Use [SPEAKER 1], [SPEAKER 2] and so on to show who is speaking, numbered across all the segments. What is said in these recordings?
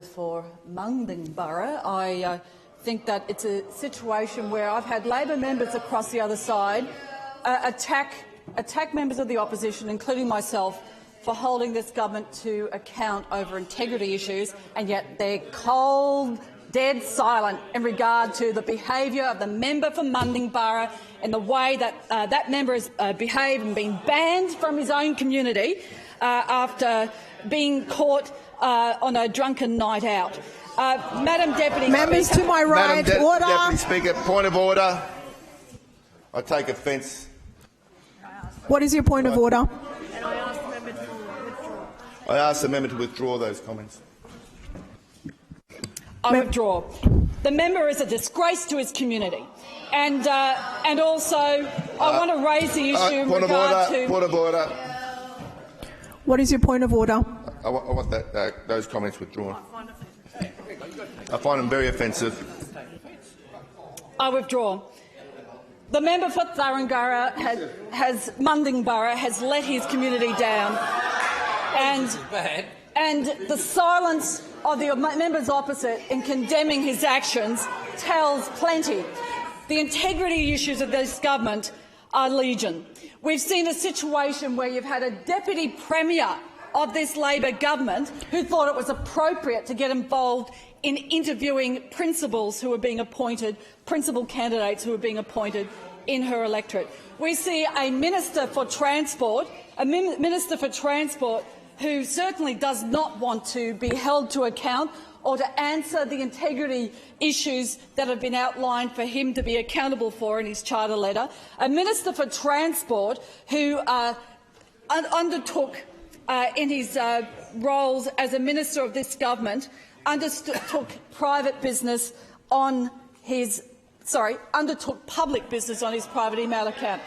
[SPEAKER 1] For Mundingborough, I think that it's a situation where I've had Labor members across the other side attack members of the opposition, including myself, for holding this government to account over integrity issues, and yet they're cold, dead silent in regard to the behaviour of the member for Mundingborough and the way that that member has behaved and been banned from his own community after being caught on a drunken night out. Madam Deputy
[SPEAKER 2] Members
[SPEAKER 1] Speaker,
[SPEAKER 2] to my right, order.
[SPEAKER 3] Deputy Speaker, point of order. I take offence.
[SPEAKER 2] What is your point of order?
[SPEAKER 3] I ask the member to withdraw those comments.
[SPEAKER 1] I withdraw. The member is a disgrace to his community, and also I want to raise the issue in regard to.
[SPEAKER 3] Point of order.
[SPEAKER 2] What is your point of order?
[SPEAKER 3] I want those comments withdrawn. I find them very offensive.
[SPEAKER 1] I withdraw. The member for Mundingborough has let his community down, and the silence of the members opposite in condemning his actions tells plenty. The integrity issues of this government are legion. We've seen a situation where you've had a deputy premier of this Labor government who thought it was appropriate to get involved in interviewing principals who were being appointed, principal candidates who were being appointed in her electorate. We see a Minister for Transport, who certainly does not want to be held to account or to answer the integrity issues that have been outlined for him to be accountable for in his charter letter. A Minister for Transport who undertook in his roles as a minister of this government, undertook public business on his private email account.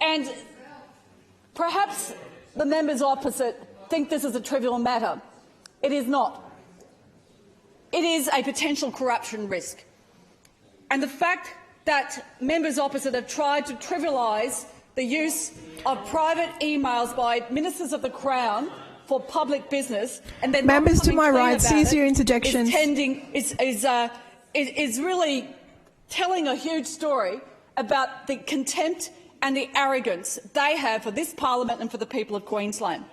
[SPEAKER 1] And perhaps the members opposite think this is a trivial matter. It is not. It is a potential corruption risk. And the fact that members opposite have tried to trivialise the use of private emails by ministers of the Crown for public business, and then
[SPEAKER 2] members to my right, cease your interjections.
[SPEAKER 1] Is really telling a huge story about the contempt and the arrogance they have for this parliament and for the people of Queensland.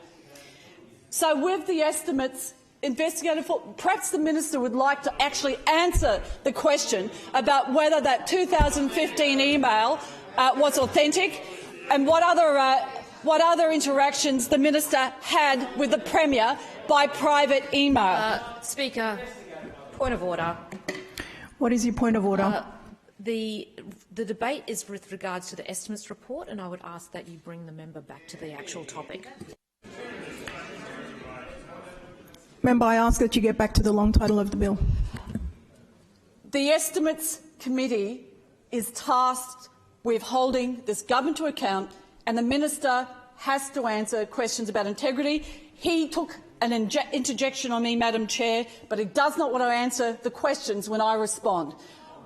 [SPEAKER 1] So, with the estimates investigated for, perhaps the minister would like to actually answer the question about whether that 2015 email was authentic, and what other interactions the minister had with the Premier by private email.
[SPEAKER 4] Speaker, point of order.
[SPEAKER 2] What is your point of order?
[SPEAKER 4] The debate is with regards to the estimates report, and I would ask that you bring the member back to the actual topic.
[SPEAKER 2] Member, I ask that you get back to the long title of the bill.
[SPEAKER 1] The Estimates Committee is tasked with holding this government to account, and the minister has to answer questions about integrity. He took an interjection on me, Madam Chair, but he does not want to answer the questions when I respond.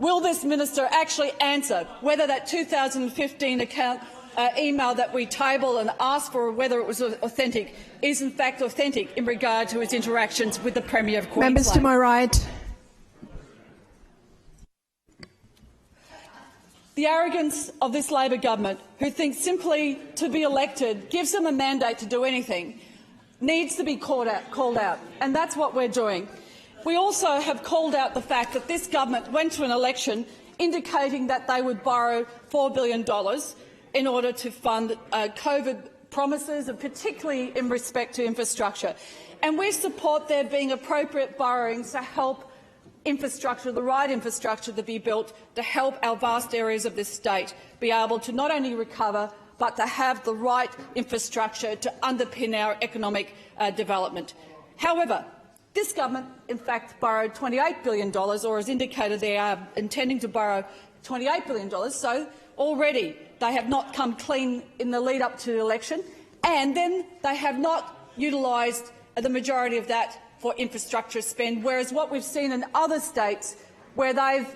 [SPEAKER 1] Will this minister actually answer whether that 2015 email that we tabled and asked for whether it was authentic is in fact authentic in regard to his interactions with the Premier of Queensland?
[SPEAKER 2] Members to my right.
[SPEAKER 1] The arrogance of this Labor government, who thinks simply to be elected gives them a mandate to do anything, needs to be called out, and that's what we're doing. We also have called out the fact that this government went to an election indicating that they would borrow $4 billion in order to fund COVID promises, and particularly in respect to infrastructure. And we support there being appropriate borrowings to help infrastructure, the right infrastructure to be built to help our vast areas of this state be able to not only recover but to have the right infrastructure to underpin our economic development. However, this government, in fact, borrowed $28 billion, or has indicated they are intending to borrow $28 billion, so already they have not come clean in the lead-up to the election, and then they have not utilised the majority of that for infrastructure spend, whereas what we've seen in other states where they've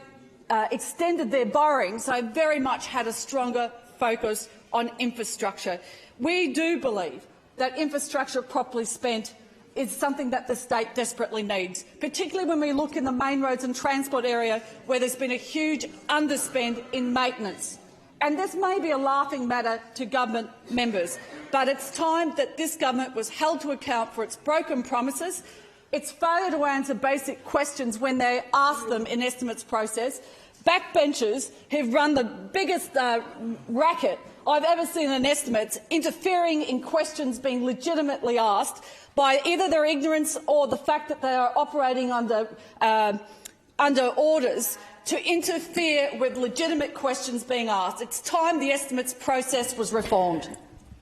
[SPEAKER 1] extended their borrowings, they've very much had a stronger focus on infrastructure. We do believe that infrastructure properly spent is something that the state desperately needs, particularly when we look in the main roads and transport area where there's been a huge underspend in maintenance. And this may be a laughing matter to government members, but it's time that this government was held to account for its broken promises, its failure to answer basic questions when they ask them in estimates process, backbenchers who've run the biggest racket I've ever seen in estimates, interfering in questions being legitimately asked by either their ignorance or the fact that they are operating under orders to interfere with legitimate questions being asked. It's time the estimates process was reformed.